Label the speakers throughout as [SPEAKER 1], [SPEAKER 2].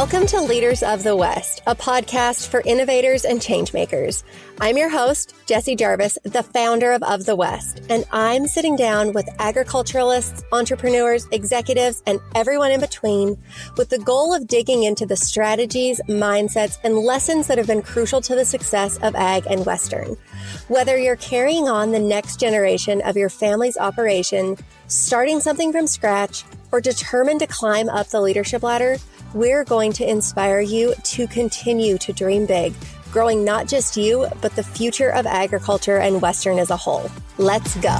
[SPEAKER 1] Welcome to Leaders of the West, a podcast for innovators and changemakers. I'm your host, Jessie Jarvis, the founder of the West, and I'm sitting down with agriculturalists, entrepreneurs, executives, and everyone in between with the goal of digging into the strategies, mindsets, and lessons that have been crucial to the success of ag and Western. Whether you're carrying on the next generation of your family's operation, starting something from scratch, or determined to climb up the leadership ladder, we're going to inspire you to continue to dream big, growing not just you, but the future of agriculture and Western as a whole. Let's go.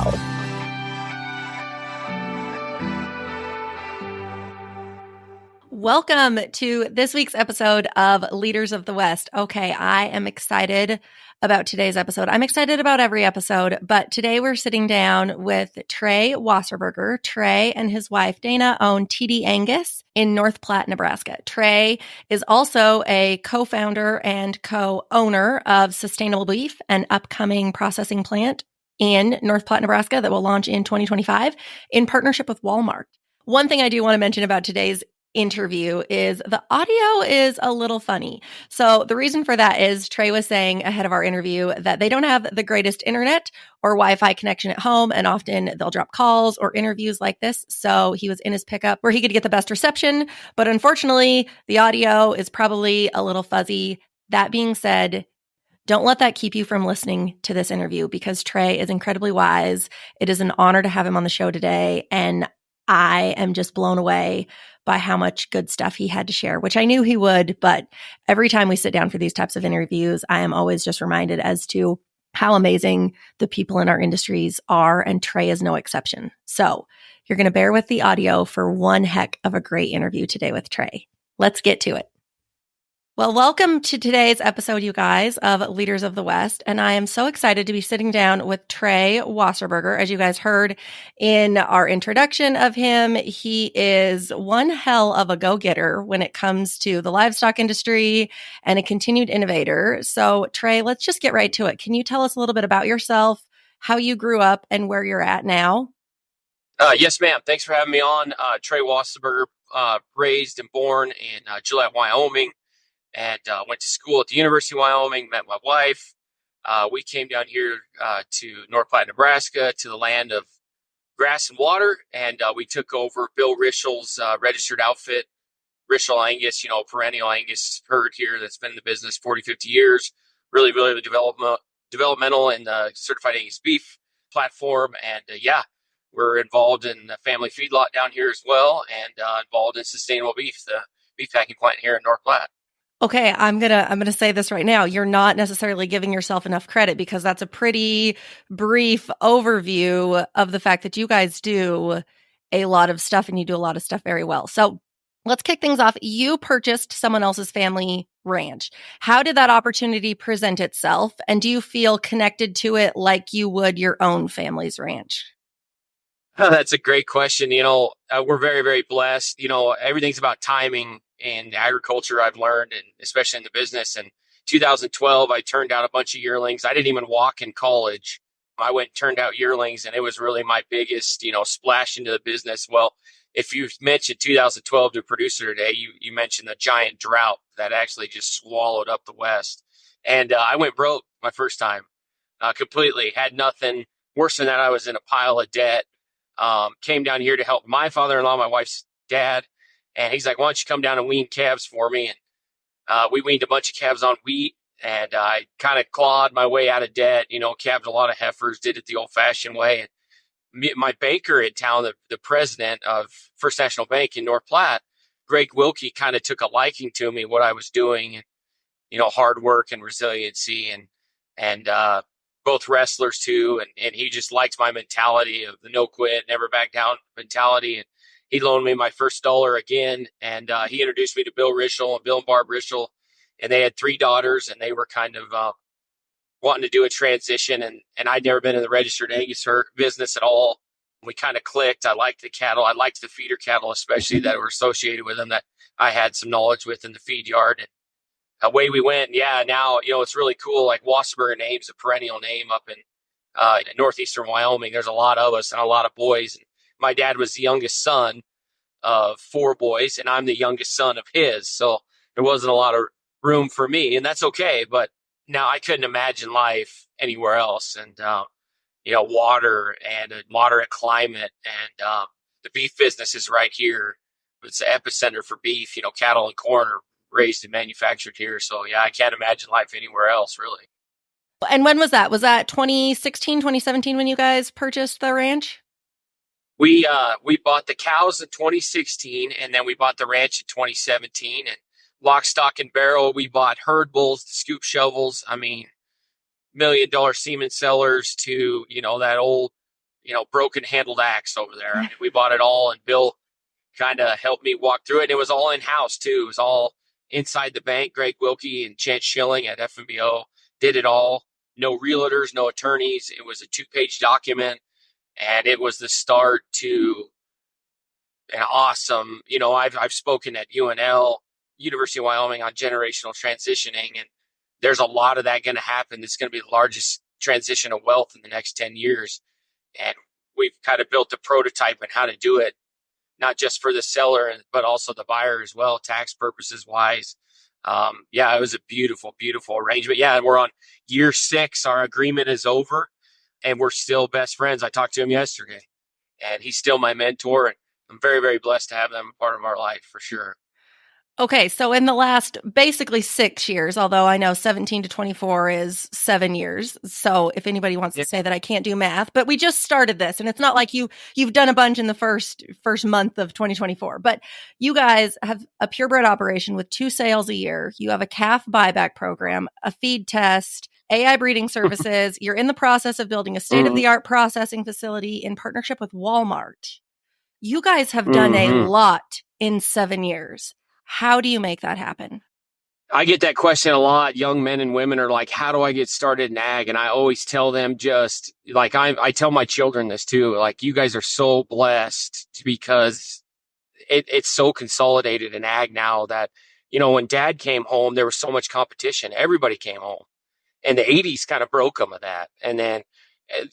[SPEAKER 1] Welcome to this week's episode of Leaders of the West. Okay, I am excited about today's episode. I'm excited about every episode, but today we're sitting down with Trey Wasserburger. Trey and his wife, Dayna, own TD Angus in North Platte, Nebraska. Trey is also a co-founder and co-owner of Sustainable Beef, an upcoming processing plant in North Platte, Nebraska that will launch in 2025 in partnership with Walmart. One thing I do want to mention about today's interview is the audio is a little funny. So the reason for that is Trey was saying ahead of our interview that they don't have the greatest internet or Wi-Fi connection at home, and often they'll drop calls or interviews like this. So he was in his pickup where he could get the best reception, but unfortunately the audio is probably a little fuzzy. That being said, don't let that keep you from listening to this interview because Trey is incredibly wise. It is an honor to have him on the show today, and I am just blown away by how much good stuff he had to share, which I knew he would. But every time we sit down for these types of interviews, I am always just reminded as to how amazing the people in our industries are, and Trey is no exception. So you're going to bear with the audio for one heck of a great interview today with Trey. Let's get to it. Well, welcome to today's episode, you guys, of Leaders of the West. And I am so excited to be sitting down with Trey Wasserburger. As you guys heard in our introduction of him, he is one hell of a go-getter when it comes to the livestock industry and a continued innovator. So, Trey, let's just get right to it. Can you tell us a little bit about yourself, how you grew up, and where you're at now?
[SPEAKER 2] Yes, ma'am. Thanks for having me on. Trey Wasserburger, raised and born in Gillette, Wyoming. And went to school at the University of Wyoming, met my wife. We came down here to North Platte, Nebraska, to the land of grass and water. And we took over Bill Rischel's registered outfit, Rischel Angus, perennial Angus herd here that's been in the business 40, 50 years. Really developmental and certified Angus beef platform. And we're involved in the family feedlot down here as well, and involved in Sustainable Beef, the beef packing plant here in North Platte.
[SPEAKER 1] Okay, I'm gonna say this right now. You're not necessarily giving yourself enough credit because that's a pretty brief overview of the fact that you guys do a lot of stuff and you do a lot of stuff very well. So let's kick things off. You purchased someone else's family ranch. How did that opportunity present itself? And do you feel connected to it like you would your own family's ranch?
[SPEAKER 2] Oh, that's a great question. We're very, very blessed. Everything's about timing in agriculture, I've learned, and especially in the business. In 2012, I turned out a bunch of yearlings. I didn't even walk in college. I went and turned out yearlings, and it was really my biggest, splash into the business. Well, if you mentioned 2012 to a producer today, you mentioned the giant drought that actually just swallowed up the West. And I went broke my first time, completely. Had nothing. Worse than that, I was in a pile of debt. Came down here to help my father-in-law, my wife's dad. And he's like, why don't you come down and wean calves for me? And we weaned a bunch of calves on wheat, and I kind of clawed my way out of debt, calved a lot of heifers, did it the old-fashioned way. And my banker in town, the president of First National Bank in North Platte, Greg Wilkie, kind of took a liking to me, what I was doing, and, hard work and resiliency, and both wrestlers too. And he just likes my mentality of the no quit, never back down mentality. And he loaned me my first dollar again, and he introduced me to Bill Rischel and Bill and Barb Rischel, and they had 3 daughters, and they were kind of wanting to do a transition, and I'd never been in the registered Angus herd business at all. We kind of clicked. I liked the cattle. I liked the feeder cattle, especially that were associated with them that I had some knowledge with in the feed yard. And away we went. Yeah, now, it's really cool. Like Wasserburger name's a perennial name up in northeastern Wyoming. There's a lot of us and a lot of boys. And my dad was the youngest son of 4 boys, and I'm the youngest son of his. So there wasn't a lot of room for me, and that's okay. But now I couldn't imagine life anywhere else. And, water and a moderate climate, and the beef business is right here. It's the epicenter for beef. Cattle and corn are raised and manufactured here. So yeah, I can't imagine life anywhere else, really.
[SPEAKER 1] And when was that? Was that 2016, 2017 when you guys purchased the ranch?
[SPEAKER 2] We bought the cows in 2016, and then we bought the ranch in 2017. And lock, stock, and barrel, we bought herd bulls, the scoop shovels. I mean, $1 million semen sellers to, that old, broken handled axe over there. I mean, we bought it all, and Bill kind of helped me walk through it. And it was all in house too. It was all inside the bank. Greg Wilkie and Chance Schilling at FMBO did it all. No realtors, no attorneys. It was a 2-page document, and it was the start to an awesome, I've spoken at UNL, University of Wyoming, on generational transitioning, and there's a lot of that going to happen. It's going to be the largest transition of wealth in the next 10 years. And we've kind of built a prototype on how to do it, not just for the seller, but also the buyer as well, tax purposes wise. It was a beautiful, beautiful arrangement. Yeah, we're on year 6. Our agreement is over, and we're still best friends. I talked to him yesterday, and he's still my mentor, and I'm very, very blessed to have them a part of our life for sure.
[SPEAKER 1] Okay, so in the last basically 6 years, although I know 17 to 24 is 7 years. So if anybody wants to say that I can't do math, but we just started this, and it's not like you've done a bunch in the first month of 2024. But you guys have a purebred operation with 2 sales a year. You have a calf buyback program, a feed test, AI breeding services. You're in the process of building a state-of-the-art processing facility in partnership with Walmart. You guys have done a lot in 7 years. How do you make that happen?
[SPEAKER 2] I get that question a lot. Young men and women are like, how do I get started in ag? And I always tell them, just like I tell my children this too, like, you guys are so blessed because it's so consolidated in ag now that, when Dad came home, there was so much competition. Everybody came home, and the 80s kind of broke them of that. And then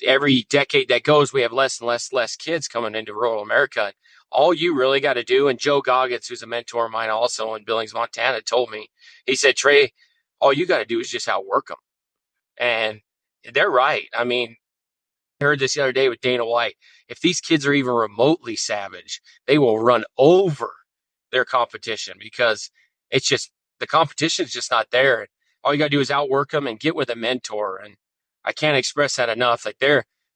[SPEAKER 2] every decade that goes, we have less and less kids coming into rural America. All you really got to do, and Joe Goggins, who's a mentor of mine also in Billings, Montana, told me, he said, Trey, all you got to do is just outwork them. And they're right. I mean, I heard this the other day with Dayna White. If these kids are even remotely savage, they will run over their competition, because it's just, the competition is just not there. All you got to do is outwork them and get with a mentor. And I can't express that enough. Like,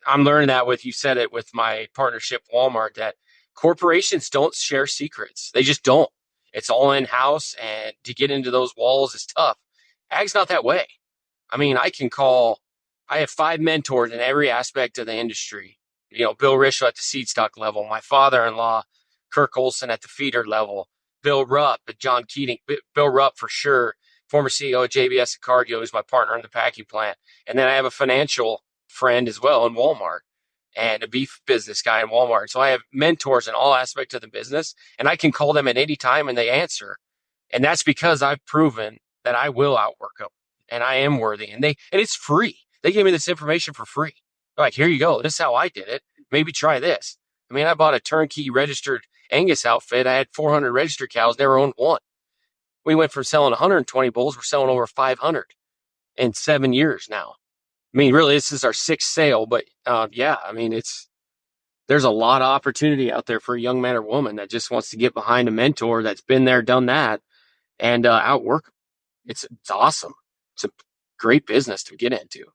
[SPEAKER 2] I'm learning that with, you said it, with my partnership Walmart, that corporations don't share secrets. They just don't. It's all in-house, and to get into those walls is tough. Ag's not that way. I mean, I have 5 mentors in every aspect of the industry. Bill Rischel at the seedstock level, my father-in-law, Kirk Olson at the feeder level, Bill Rupp at John Keating, Bill Rupp for sure, former CEO of JBS at Cargill, who's my partner in the packing plant. And then I have a financial friend as well in Walmart, and a beef business guy in Walmart. So I have mentors in all aspects of the business, and I can call them at any time and they answer. And that's because I've proven that I will outwork them, and I am worthy. And it's free. They gave me this information for free. They're like, here you go. This is how I did it. Maybe try this. I mean, I bought a turnkey registered Angus outfit. I had 400 registered cows, never owned one. We went from selling 120 bulls. We're selling over 500 in 7 years now. I mean, really, this is our 6th sale, but I mean, there's a lot of opportunity out there for a young man or woman that just wants to get behind a mentor that's been there, done that, and outwork them. It's awesome. It's a great business to get into.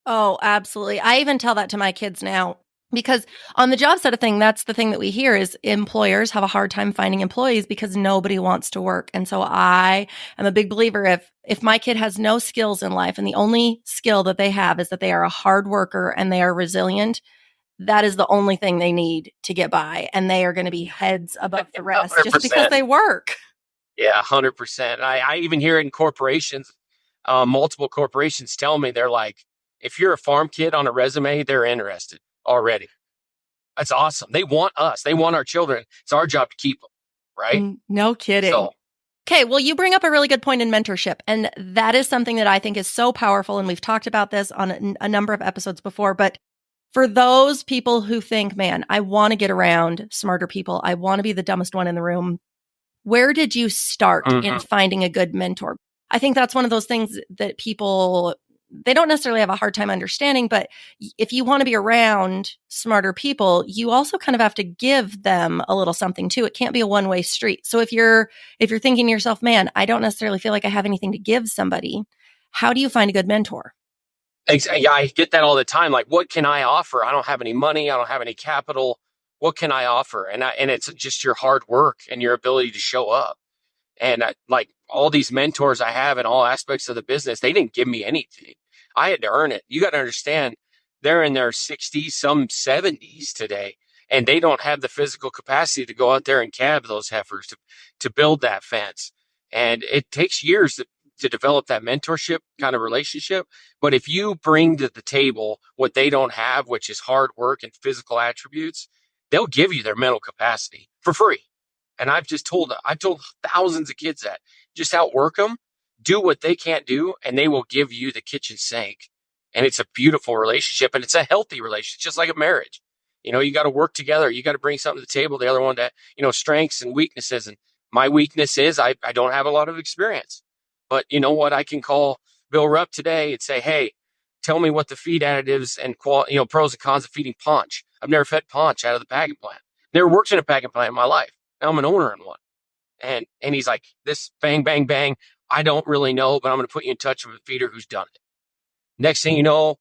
[SPEAKER 1] Oh, absolutely. I even tell that to my kids now, because on the job side of thing, that's the thing that we hear is employers have a hard time finding employees because nobody wants to work. And so I am a big believer, if my kid has no skills in life and the only skill that they have is that they are a hard worker and they are resilient, that is the only thing they need to get by. And they are going to be heads above the rest 100%. Just because they work.
[SPEAKER 2] Yeah, 100%. I even hear it in corporations. Multiple corporations tell me, they're like, if you're a farm kid on a resume, they're interested already. That's awesome. They want us. They want our children. It's our job to keep them, right?
[SPEAKER 1] No kidding. Okay, well, you bring up a really good point in mentorship, and that is something that I think is so powerful, and we've talked about this on a number of episodes before, but for those people who think, man, I want to get around smarter people, I want to be the dumbest one in the room, Where did you start in
[SPEAKER 2] Mm-hmm.
[SPEAKER 1] finding a good mentor? I think that's one of those things that people, they don't necessarily have a hard time understanding, but if you want to be around smarter people, you also kind of have to give them a little something too. It can't be a one-way street. So if you're thinking to yourself, man, I don't necessarily feel like I have anything to give somebody, how do you find a good mentor?
[SPEAKER 2] Yeah, I get that all the time. Like, what can I offer? I don't have any money. I don't have any capital. What can I offer? And it's just your hard work and your ability to show up. And like all these mentors I have in all aspects of the business, they didn't give me anything. I had to earn it. You got to understand, they're in their 60s, some 70s today, and they don't have the physical capacity to go out there and cab those heifers to build that fence. And it takes years to develop that mentorship kind of relationship. But if you bring to the table what they don't have, which is hard work and physical attributes, they'll give you their mental capacity for free. And I've told thousands of kids that just outwork them, do what they can't do, and they will give you the kitchen sink. And it's a beautiful relationship, and it's a healthy relationship, just like a marriage. You got to work together. You got to bring something to the table. The other one that, strengths and weaknesses. And my weakness is I don't have a lot of experience. But you know what? I can call Bill Rupp today and say, hey, tell me what the feed additives and pros and cons of feeding paunch. I've never fed paunch out of the packing plant. Never worked in a packing plant in my life. Now I'm an owner in one. And he's like, this bang, bang, bang. I don't really know, but I'm going to put you in touch with a feeder who's done it. Next thing you know,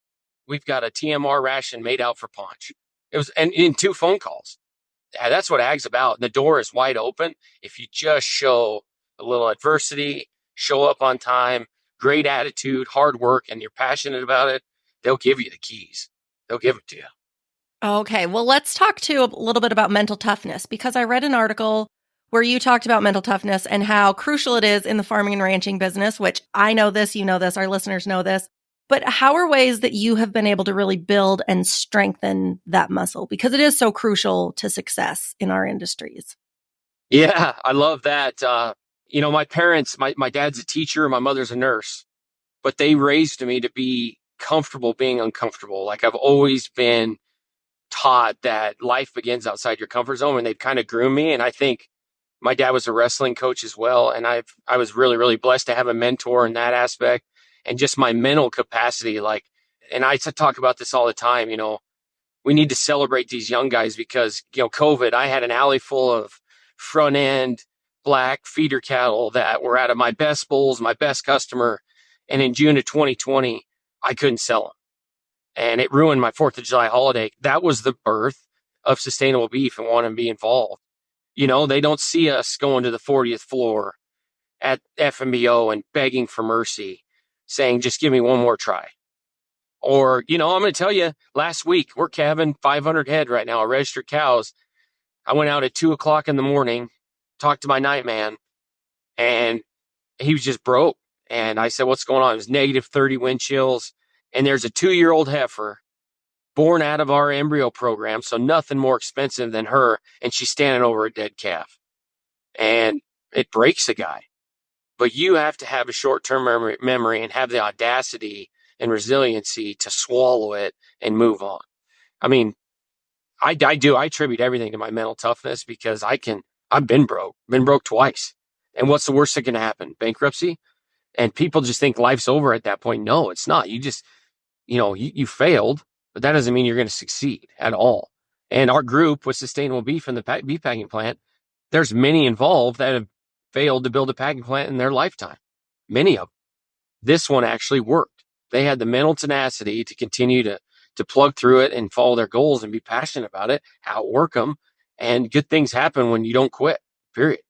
[SPEAKER 2] we've got a TMR ration made out for paunch. It was, and in 2 phone calls. That's what ag's about. The door is wide open. If you just show a little adversity, show up on time, great attitude, hard work, and you're passionate about it, they'll give you the keys. They'll give it to you.
[SPEAKER 1] Okay, well, let's talk a little bit about mental toughness, because I read an article where you talked about mental toughness and how crucial it is in the farming and ranching business, which I know this, you know this, our listeners know this. But how are ways that you have been able to really build and strengthen that muscle? Because it is so crucial to success in our industries.
[SPEAKER 2] Yeah, I love that. My parents, my dad's a teacher, my mother's a nurse, but they raised me to be comfortable being uncomfortable. Like I've always been taught that life begins outside your comfort zone, and they've kind of groomed me. And I think my dad was a wrestling coach as well. And I was really, really blessed to have a mentor in that aspect and just my mental capacity. And I talk about this all the time, we need to celebrate these young guys because, COVID, I had an alley full of front end black feeder cattle that were out of my best bulls, my best customer. And in June of 2020, I couldn't sell them. And it ruined my 4th of July holiday. That was the birth of sustainable beef and wanting to be involved. They don't see us going to the 40th floor at FMBO and begging for mercy, saying, just give me one more try. Or, I'm going to tell you, last week, we're calving 500 head right now, registered cows. I went out at 2:00 in the morning, talked to my night man, and he was just broke. And I said, what's going on? It was -30 wind chills. And there's a 2-year-old heifer born out of our embryo program, so nothing more expensive than her, and she's standing over a dead calf. And it breaks a guy. But you have to have a short-term memory and have the audacity and resiliency to swallow it and move on. I mean, I attribute everything to my mental toughness because I've been broke twice. And what's the worst that can happen? Bankruptcy? And people just think life's over at that point. No, it's not. You just, you failed, but that doesn't mean you're going to succeed at all. And our group with Sustainable Beef and the beef packing plant, there's many involved that have failed to build a packing plant in their lifetime. Many of them. This one actually worked. They had the mental tenacity to continue to plug through it and follow their goals and be passionate about it, outwork them, and good things happen when you don't quit, period.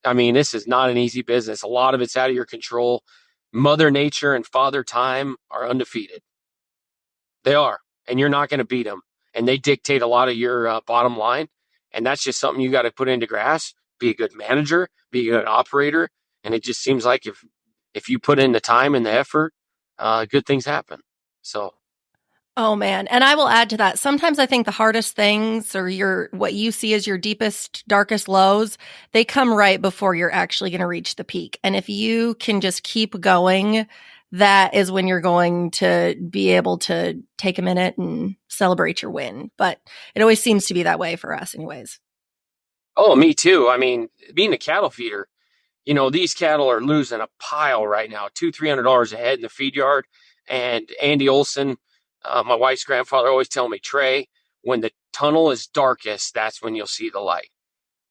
[SPEAKER 2] I mean, this is not an easy business. A lot of it's out of your control. Mother Nature and Father Time are undefeated. They are, and you're not going to beat them. And they dictate a lot of your bottom line. And that's just something you got to put into grasp. Be a good manager, be a good operator. And it just seems like if you put in the time and the effort, good things happen. So.
[SPEAKER 1] Oh man. And I will add to that. Sometimes I think the hardest things or what you see as your deepest, darkest lows, they come right before you're actually going to reach the peak. And if you can just keep going, that is when you're going to be able to take a minute and celebrate your win. But it always seems to be that way for us anyways.
[SPEAKER 2] Oh, me too. I mean, being a cattle feeder, these cattle are losing a pile right now, $300 a head in the feed yard. And Andy Olson, my wife's grandfather, always tell me, Trey, when the tunnel is darkest, that's when you'll see the light.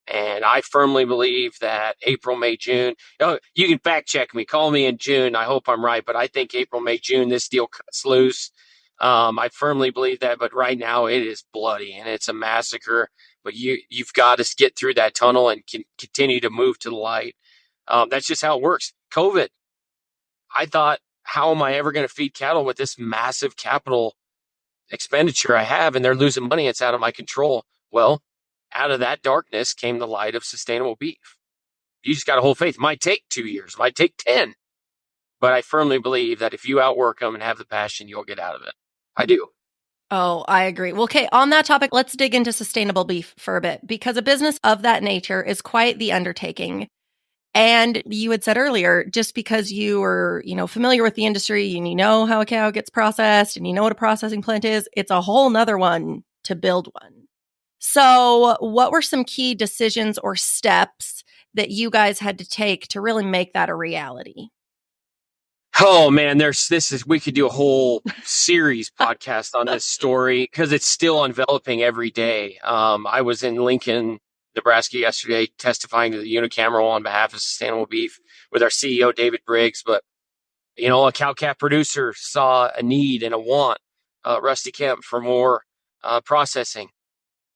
[SPEAKER 2] And I firmly believe that April, May, June, you can fact check me, call me in June. I hope I'm right, but I think April, May, June, this deal cuts loose. I firmly believe that, but right now it is bloody and it's a massacre. But you've got to get through that tunnel and continue to move to the light. That's just how it works. COVID, I thought, how am I ever going to feed cattle with this massive capital expenditure I have? And they're losing money. It's out of my control. Well, out of that darkness came the light of sustainable beef. You just got to hold faith. It might take 2 years, it might take 10. But I firmly believe that if you outwork them and have the passion, you'll get out of it. I do.
[SPEAKER 1] Oh, I agree. Well, okay, on that topic, let's dig into sustainable beef for a bit, because a business of that nature is quite the undertaking. And you had said earlier, just because you are, familiar with the industry and you know how a cow gets processed and you know what a processing plant is, it's a whole nother one to build one. So what were some key decisions or steps that you guys had to take to really make that a reality?
[SPEAKER 2] Oh man, we could do a whole series podcast on this story because it's still enveloping every day. I was in Lincoln, Nebraska yesterday testifying to the unicameral on behalf of sustainable beef with our CEO, David Briggs. But, a cow-calf producer saw a need and a want, Rusty Kemp, for more processing.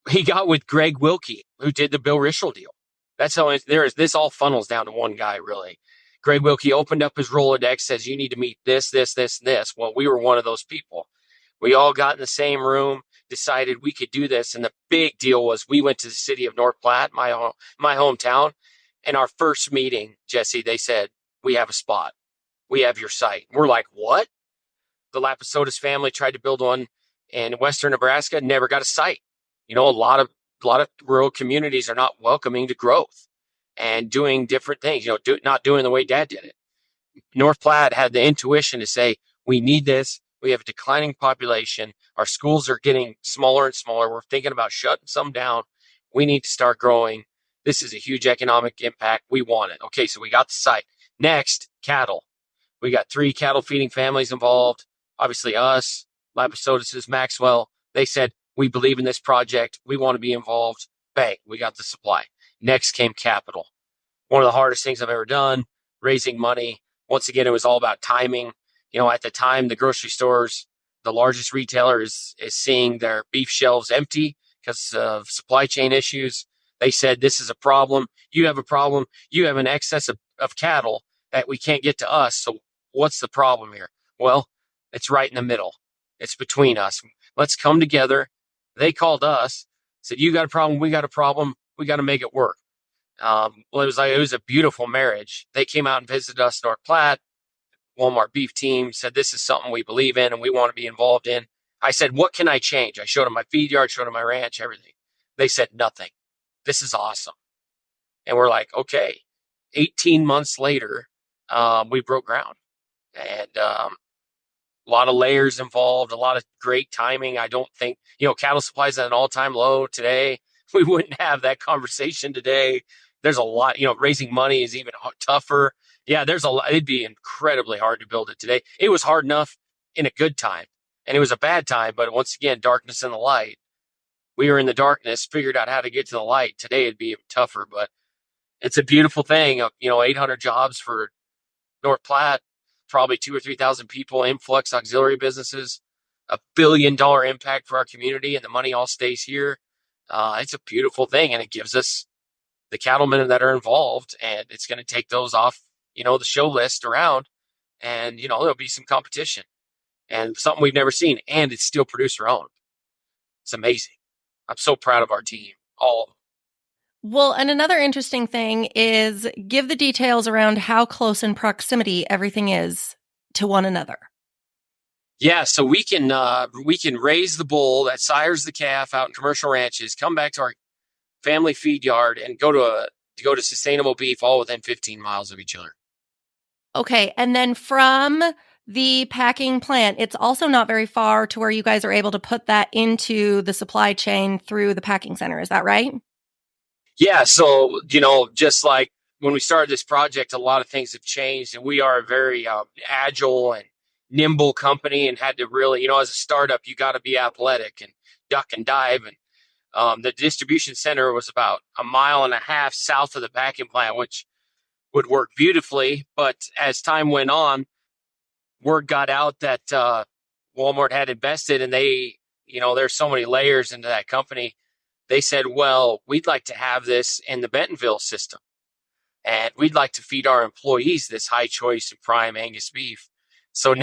[SPEAKER 2] He got with Greg Wilkie, who did the Bill Rischel deal. That's how this all funnels down to one guy, really. Greg Wilkie opened up his Rolodex, says, you need to meet this, this, this, and this. Well, we were one of those people. We all got in the same room, decided we could do this. And the big deal was we went to the city of North Platte, my hometown. And our first meeting, Jesse, they said, we have a spot. We have your site. We're like, what? The Lapisotis family tried to build one in western Nebraska, never got a site. A lot of rural communities are not welcoming to growth and doing different things, not doing the way Dad did it. North Platte had the intuition to say, we need this. We have a declining population. Our schools are getting smaller and smaller. We're thinking about shutting some down. We need to start growing. This is a huge economic impact. We want it. Okay, so we got the site. Next, cattle. We got 3 cattle feeding families involved. Obviously us, Lapisotis, Maxwell. They said, we believe in this project. We want to be involved. Bang, we got the supply. Next came capital. One of the hardest things I've ever done, raising money. Once again, it was all about timing. At the time, the grocery stores, the largest retailer is seeing their beef shelves empty because of supply chain issues. They said, this is a problem. You have a problem. You have an excess of cattle that we can't get to us. So what's the problem here? Well, it's right in the middle. It's between us. Let's come together. They called us, said, you got a problem. We got a problem. We got to make it work. Well, it was a beautiful marriage. They came out and visited us, North Platte. Walmart beef team said, this is something we believe in and we want to be involved in. I said, what can I change? I showed them my feed yard, showed them my ranch, everything. They said, nothing. This is awesome. And we're like, okay. 18 months later, we broke ground. And a lot of layers involved, a lot of great timing. I don't think, cattle supplies at an all-time low today. We wouldn't have that conversation today. There's a lot, raising money is even tougher. Yeah, there's a lot. It'd be incredibly hard to build it today. It was hard enough in a good time, and it was a bad time. But once again, darkness and the light. We were in the darkness, figured out how to get to the light. Today it'd be tougher, but it's a beautiful thing. 800 jobs for North Platte, probably 2,000 or 3,000 people, influx auxiliary businesses, $1 billion impact for our community, and the money all stays here. It's a beautiful thing, and it gives us the cattlemen that are involved, and it's going to take those off, the show list around, and, there'll be some competition and something we've never seen, and it's still producer owned. It's amazing. I'm so proud of our team, all of them.
[SPEAKER 1] Well, and another interesting thing is give the details around how close in proximity everything is to one another.
[SPEAKER 2] Yeah, so we can raise the bull that sires the calf out in commercial ranches, come back to our family feed yard, and go to sustainable beef all within 15 miles of each other.
[SPEAKER 1] Okay, and then from the packing plant, it's also not very far to where you guys are able to put that into the supply chain through the packing center. Is that right?
[SPEAKER 2] Yeah. So, just like when we started this project, a lot of things have changed, and we are a very agile and nimble company, and had to really, as a startup, you got to be athletic and duck and dive. And the distribution center was about a mile and a half south of the vacuum plant, which would work beautifully. But as time went on, word got out that Walmart had invested, and they, there's so many layers into that company. They said, well, we'd like to have this in the Bentonville system, and we'd like to feed our employees this high choice and prime Angus beef. So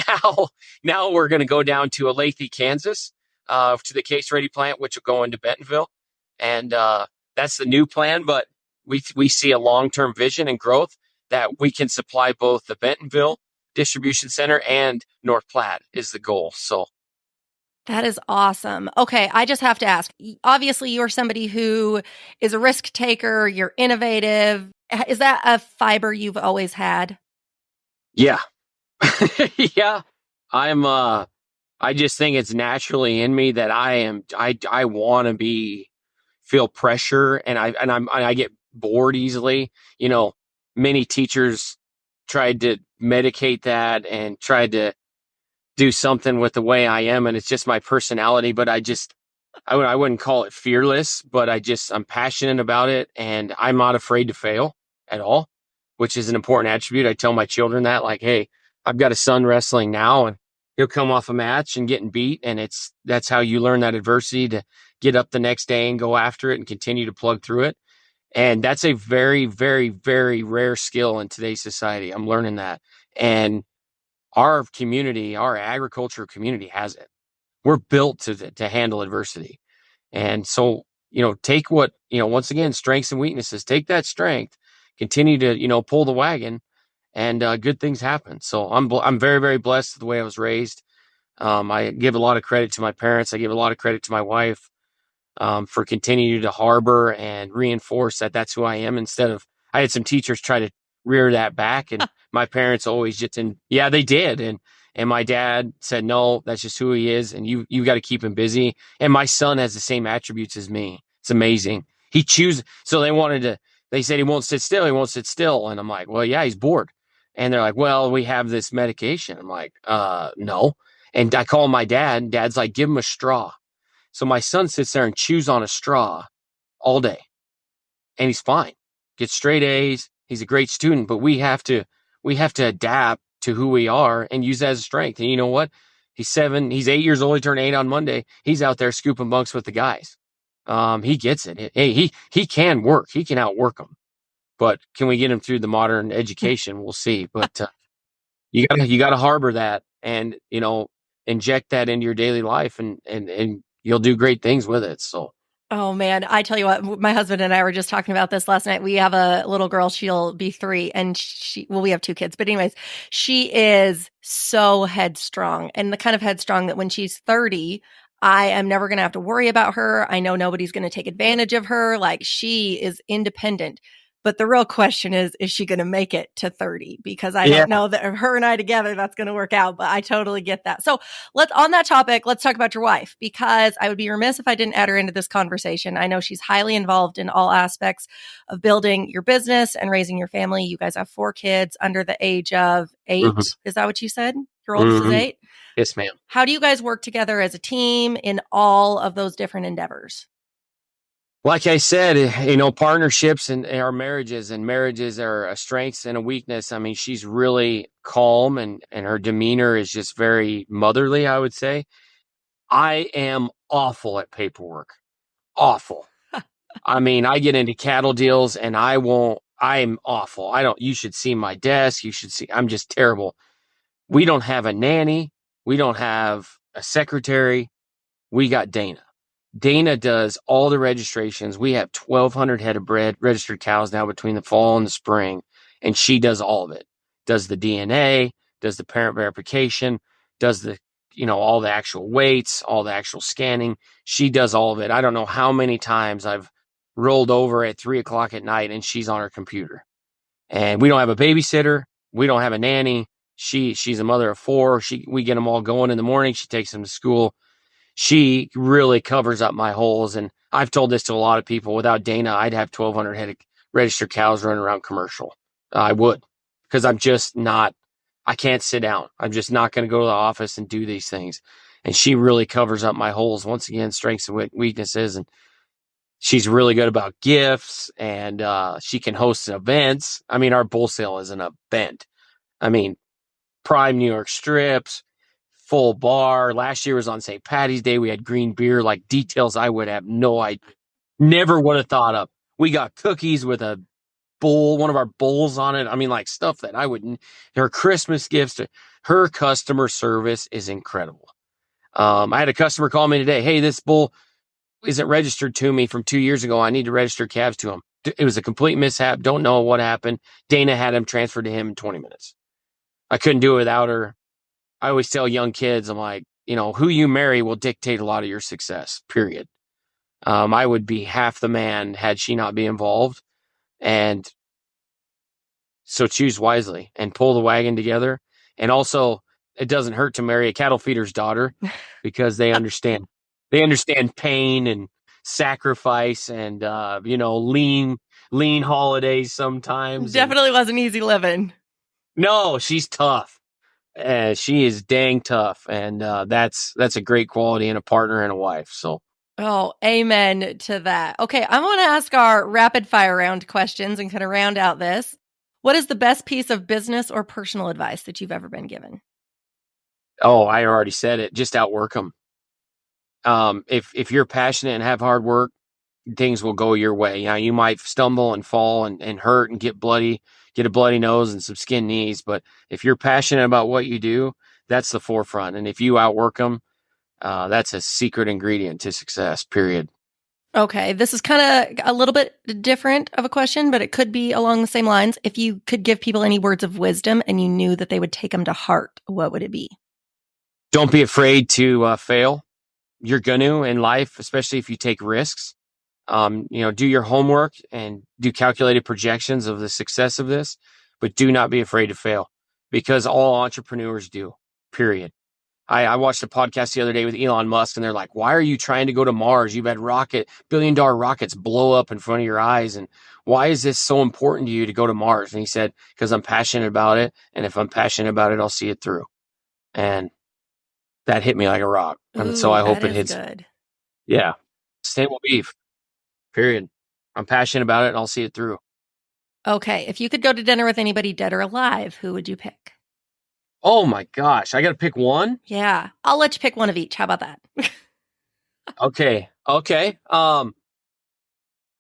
[SPEAKER 2] now we're going to go down to Olathe, Kansas, to the case ready plant, which will go into Bentonville. And that's the new plan. But we see a long-term vision and growth that we can supply both the Bentonville distribution center and North Platte is the goal. So
[SPEAKER 1] that is awesome. Okay, I just have to ask. Obviously, you're somebody who is a risk taker, you're innovative. Is that a fiber you've always had?
[SPEAKER 2] Yeah. Yeah. I just think it's naturally in me that I want to feel pressure, and I get bored easily. Many teachers tried to medicate that and tried to do something with the way I am, and it's just my personality. But I wouldn't call it fearless, but I'm passionate about it, and I'm not afraid to fail at all, which is an important attribute. I tell my children that, like, hey, I've got a son wrestling now, and he'll come off a match and getting beat, and that's how you learn that adversity, to get up the next day and go after it and continue to plug through it. And that's a very, very, very rare skill in today's society. I'm learning that. And our community, our agriculture community has it. We're built to handle adversity. And so, take what, once again, strengths and weaknesses, take that strength, continue to, pull the wagon, and good things happen. So I'm very, very blessed with the way I was raised. I give a lot of credit to my parents. I give a lot of credit to my wife for continuing to harbor and reinforce that that's who I am, instead of, I had some teachers try to rear that back, and my parents always yeah, they did. And my dad said, no, that's just who he is. And you got to keep him busy. And my son has the same attributes as me. It's amazing. So they said he won't sit still. He won't sit still. And I'm like, well, yeah, he's bored. And they're like, well, we have this medication. I'm like, no. And I call my dad, and dad's like, give him a straw. So my son sits there and chews on a straw all day, and he's fine. Gets straight A's. He's a great student, but we have to adapt to who we are and use that as a strength. And you know what? He's 8 years old. He turned 8 on Monday. He's out there scooping bunks with the guys. He gets it. Hey, he can work. He can outwork them. But can we get him through the modern education? We'll see. But you gotta harbor that, and inject that into your daily life, and you'll do great things with it. So.
[SPEAKER 1] Oh man, I tell you what, my husband and I were just talking about this last night. We have a little girl, she'll be 3, and we have 2 kids, but anyways, she is so headstrong, and the kind of headstrong that when she's 30, I am never going to have to worry about her. I know nobody's going to take advantage of her. Like, she is independent. But the real question is she going to make it to 30? Because I don't know that her and I together, that's going to work out, but I totally get that. So on that topic, let's talk about your wife, because I would be remiss if I didn't add her into this conversation. I know she's highly involved in all aspects of building your business and raising your family. You guys have 4 kids under the age of 8. Mm-hmm. Is that what you said? Your oldest is 8?
[SPEAKER 2] Yes, ma'am.
[SPEAKER 1] How do you guys work together as a team in all of those different endeavors?
[SPEAKER 2] Like I said, partnerships and our marriages are a strength and a weakness. I mean, she's really calm, and her demeanor is just very motherly, I would say. I am awful at paperwork. Awful. I mean, I get into cattle deals, and I'm awful. You should see my desk. I'm just terrible. We don't have a nanny. We don't have a secretary. We got Dayna. Dayna does all the registrations. We have 1,200 head of registered cows now between the fall and the spring, and she does all of it. Does the DNA, does the parent verification, does the, all the actual weights, all the actual scanning. She does all of it. I don't know how many times I've rolled over at 3:00 at night and she's on her computer. And we don't have a babysitter. We don't have a nanny. She's a mother of 4. We get them all going in the morning. She takes them to school. She really covers up my holes, and I've told this to a lot of people. Without Dayna, I'd have 1,200 head of registered cows running around commercial. I would, because I'm just not, I can't sit down. I'm just not going to go to the office and do these things. And she really covers up my holes. Once again, strengths and weaknesses. And she's really good about gifts, and she can host events. I mean, our bull sale is an event. I mean, prime New York strips, full bar. Last year was on St. Patty's Day. We had green beer, like details I would have no idea. Never would have thought of. We got cookies with a bull, one of our bulls on it. I mean, like stuff that I wouldn't. Her Christmas gifts, her customer service is incredible. I had a customer call me today. Hey, this bull isn't registered to me from 2 years ago. I need to register calves to him. It was a complete mishap. Don't know what happened. Dayna had him transferred to him in 20 minutes. I couldn't do it without her. I always tell young kids, I'm like, who you marry will dictate a lot of your success, period. I would be half the man had she not be involved. And so choose wisely and pull the wagon together. And also, it doesn't hurt to marry a cattle feeder's daughter because they understand. They understand pain and sacrifice and, lean holidays sometimes.
[SPEAKER 1] Definitely wasn't easy living.
[SPEAKER 2] No, she's tough. She is dang tough. And that's a great quality in a partner and a wife. So.
[SPEAKER 1] Oh, amen to that. Okay, I want to ask our rapid fire round questions and kind of round out this. What is the best piece of business or personal advice that you've ever been given?
[SPEAKER 2] Oh, I already said it. Just outwork them. If you're passionate and have hard work, things will go your way. You might stumble and fall and hurt and get a bloody nose and some skin knees. But if you're passionate about what you do, that's the forefront. And if you outwork them, that's a secret ingredient to success, period.
[SPEAKER 1] Okay, this is kind of a little bit different of a question, but it could be along the same lines. If you could give people any words of wisdom and you knew that they would take them to heart, what would it be?
[SPEAKER 2] Don't be afraid to fail. You're going to in life, especially if you take risks. Do your homework and do calculated projections of the success of this, but do not be afraid to fail because all entrepreneurs do, period. I watched a podcast the other day with Elon Musk and they're like, why are you trying to go to Mars? You've had billion-dollar rockets blow up in front of your eyes. And why is this so important to you to go to Mars? And he said, because I'm passionate about it. And if I'm passionate about it, I'll see it through. And that hit me like a rock. And so I hope it hits.
[SPEAKER 1] Good.
[SPEAKER 2] Yeah. Sustainable beef. Period. I'm passionate about it and I'll see it through.
[SPEAKER 1] Okay. If you could go to dinner with anybody dead or alive, who would you pick?
[SPEAKER 2] Oh my gosh. I got to pick one?
[SPEAKER 1] Yeah. I'll let you pick one of each. How about that?
[SPEAKER 2] Okay. I'm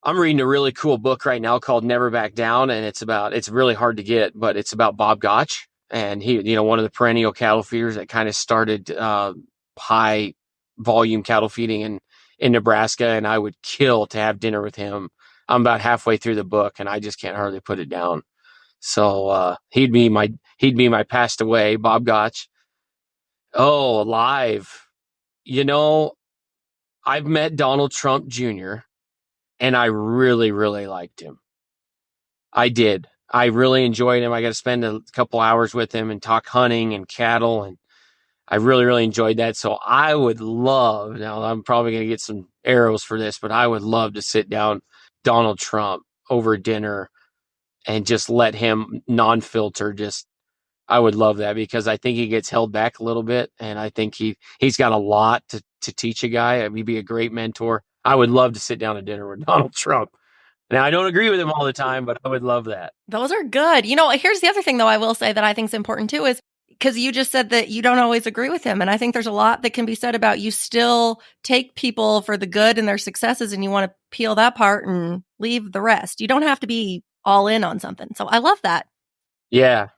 [SPEAKER 2] reading a really cool book right now called Never Back Down. And it's really hard to get, but it's about Bob Gotch. And he, one of the perennial cattle feeders that kind of started high volume cattle feeding in Nebraska. And I would kill to have dinner with him. I'm about halfway through the book and I just can't hardly put it down. So he'd be my passed away, Bob Gotch. Oh, alive. I've met Donald Trump Jr. and I really, really liked him. I did. I really enjoyed him. I got to spend a couple hours with him and talk hunting and cattle. And I really, really enjoyed that. So I would love, now I'm probably going to get some arrows for this, but I would love to sit down Donald Trump over dinner and just let him non-filter. I would love that because I think he gets held back a little bit. And I think he's got a lot to teach a guy. He'd be a great mentor. I would love to sit down at dinner with Donald Trump. Now, I don't agree with him all the time, but I would love that.
[SPEAKER 1] Those are good. Here's the other thing, though, I will say that I think is important, too, is because you just said that you don't always agree with him. And I think there's a lot that can be said about you still take people for the good and their successes, and you want to peel that part and leave the rest. You don't have to be all in on something. So I love that.
[SPEAKER 2] Yeah,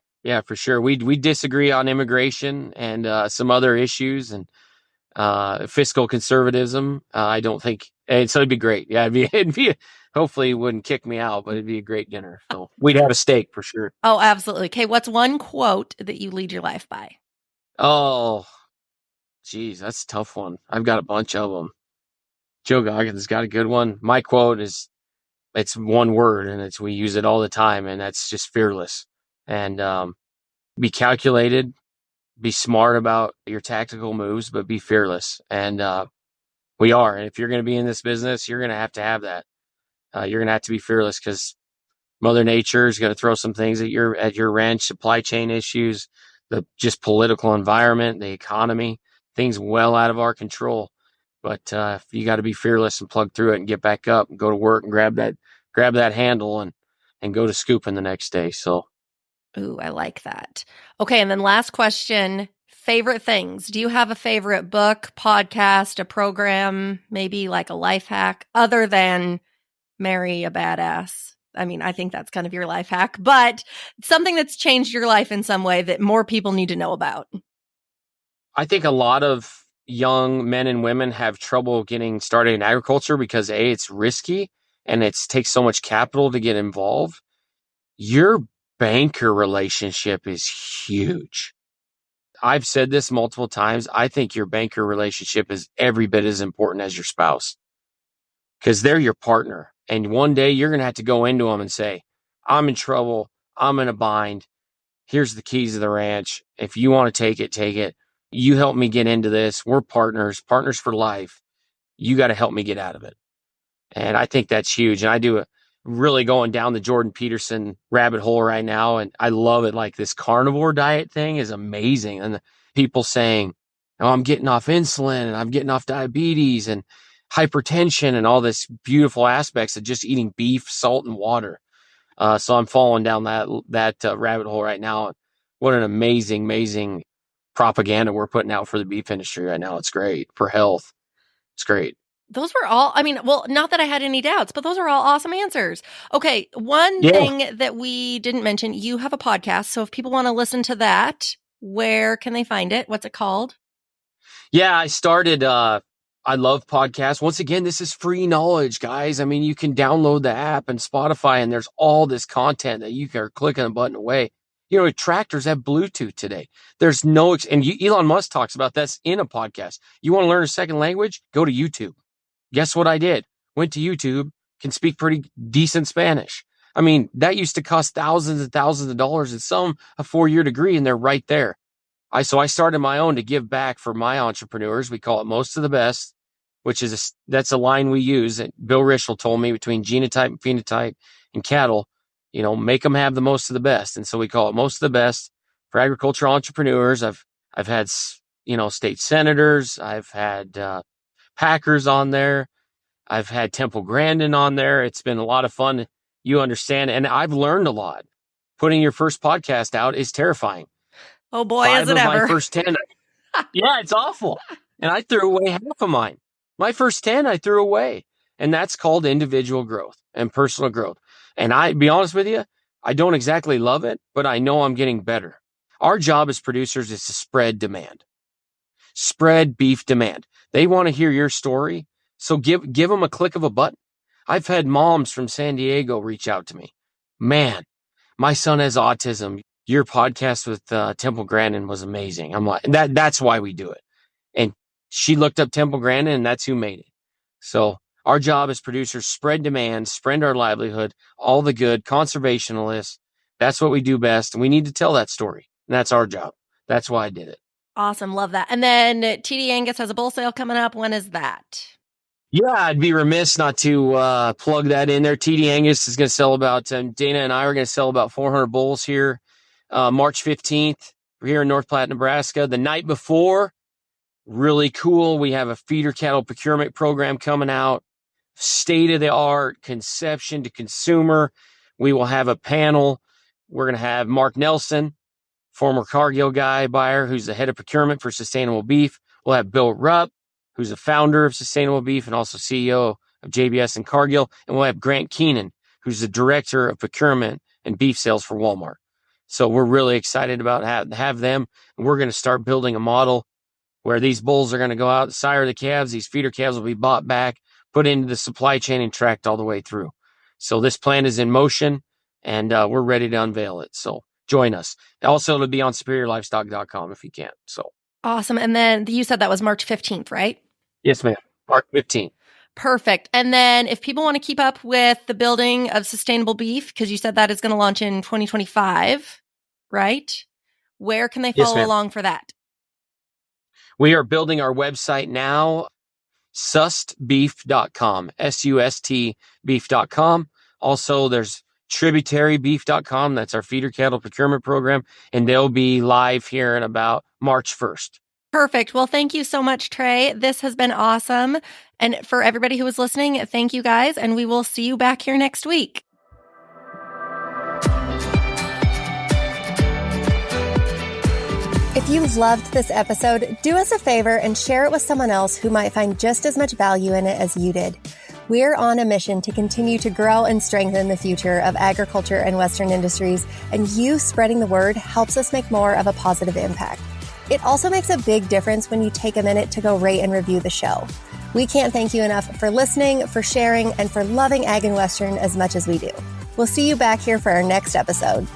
[SPEAKER 2] for sure. We disagree on immigration and some other issues and fiscal conservatism. I don't think, and so it'd be great. Yeah, it'd be hopefully he wouldn't kick me out, but it'd be a great dinner. So we'd have a steak for sure.
[SPEAKER 1] Oh, absolutely. Okay, what's one quote that you lead your life by?
[SPEAKER 2] Oh, geez, that's a tough one. I've got a bunch of them. Joe Goggins got a good one. My quote is, it's one word, and we use it all the time, and that's just fearless. And be calculated, be smart about your tactical moves, but be fearless. And We are. And if you're going to be in this business, you're going to have that. You're going to have to be fearless because Mother Nature is going to throw some things at your ranch, supply chain issues, the just political environment, the economy, things well out of our control. But you got to be fearless and plug through it and get back up and go to work and grab that handle and go to scooping the next day. So,
[SPEAKER 1] ooh, I like that. Okay, and then last question, favorite things. Do you have a favorite book, podcast, a program, maybe like a life hack other than marry a badass? I mean, I think that's kind of your life hack, but something that's changed your life in some way that more people need to know about.
[SPEAKER 2] I think a lot of young men and women have trouble getting started in agriculture because it's risky and it takes so much capital to get involved. Your banker relationship is huge. I've said this multiple times. I think your banker relationship is every bit as important as your spouse because they're your partner. And one day you're going to have to go into them and say, I'm in trouble. I'm in a bind. Here's the keys of the ranch. If you want to take it, take it. You help me get into this. We're partners for life. You got to help me get out of it. And I think that's huge. And I do really going down the Jordan Peterson rabbit hole right now. And I love it. Like this carnivore diet thing is amazing. And the people saying, oh, I'm getting off insulin and I'm getting off diabetes and hypertension and all this beautiful aspects of just eating beef, salt, and water. So I'm falling down that rabbit hole right now. What an amazing propaganda we're putting out for the beef industry right now. It's great for health. It's great.
[SPEAKER 1] Those were all, I mean, well, not that I had any doubts, but those are all awesome answers. Okay. One thing that we didn't mention, you have a podcast. So if people want to listen to that, where can they find it? What's it called?
[SPEAKER 2] Yeah, I started, I love podcasts. Once again, this is free knowledge, guys. I mean, you can download the app and Spotify and there's all this content that you can click on a button away. You know, tractors have Bluetooth today. There's Elon Musk talks about that's in a podcast. You want to learn a second language? Go to YouTube. Guess what I did? Went to YouTube, can speak pretty decent Spanish. I mean, that used to cost thousands and thousands of dollars and some a 4-year degree, and they're right there. So I started my own to give back for my entrepreneurs. We call it most of the best, which is that's a line we use. And Bill Rischel told me between genotype and phenotype and cattle, you know, make them have the most of the best. And so we call it most of the best for agricultural entrepreneurs. I've had, you know, state senators. I've had, Packers on there. I've had Temple Grandin on there. It's been a lot of fun. You understand. And I've learned a lot. Putting your first podcast out is terrifying.
[SPEAKER 1] Oh boy, is it ever.
[SPEAKER 2] My first 10. Yeah, it's awful. And I threw away half of mine. My first 10, I threw away. And that's called individual growth and personal growth. And I be honest with you, I don't exactly love it, but I know I'm getting better. Our job as producers is to spread demand. Spread beef demand. They want to hear your story. So give them a click of a button. I've had moms from San Diego reach out to me. Man, my son has autism. Your podcast with Temple Grandin was amazing. I'm like, that's why we do it. And she looked up Temple Grandin and that's who made it. So our job as producers, spread demand, spread our livelihood, all the good, conservationists. That's what we do best. And we need to tell that story. And that's our job. That's why I did it.
[SPEAKER 1] Awesome. Love that. And then TD Angus has a bull sale coming up. When is that?
[SPEAKER 2] Yeah, I'd be remiss not to plug that in there. TD Angus is going to sell about, Dayna and I are going to sell about 400 bulls here, March 15th. We're here in North Platte, Nebraska. The night before, really cool. We have a feeder cattle procurement program coming out. State of the art, conception to consumer. We will have a panel. We're going to have Mark Nelson, former Cargill buyer, who's the head of procurement for sustainable beef. We'll have Bill Rupp, who's the founder of Sustainable Beef and also CEO of JBS and Cargill. And we'll have Grant Keenan, who's the director of procurement and beef sales for Walmart. So we're really excited about have them. And we're going to start building a model where these bulls are going to go out, sire the calves. These feeder calves will be bought back, put into the supply chain and tracked all the way through. So this plan is in motion and we're ready to unveil it. So join us. Also, it'll be on superiorlivestock.com if you can. So
[SPEAKER 1] awesome. And then you said that was March 15th, right?
[SPEAKER 2] Yes, ma'am. March 15th.
[SPEAKER 1] Perfect. And then if people want to keep up with the building of sustainable beef, because you said that is going to launch in 2025, right? Where can they follow along for that?
[SPEAKER 2] We are building our website now. sustbeef.com, SUST beef.com. Also, there's tributarybeef.com. That's our feeder cattle procurement program, and they'll be live here in about March 1st.
[SPEAKER 1] Perfect. Well, thank you so much, Trey. This has been awesome. And for everybody who was listening, thank you guys, and we will see you back here next week. If you loved this episode, do us a favor and share it with someone else who might find just as much value in it as you did. We're on a mission to continue to grow and strengthen the future of agriculture and Western industries, and you spreading the word helps us make more of a positive impact. It also makes a big difference when you take a minute to go rate and review the show. We can't thank you enough for listening, for sharing, and for loving Ag and Western as much as we do. We'll see you back here for our next episode.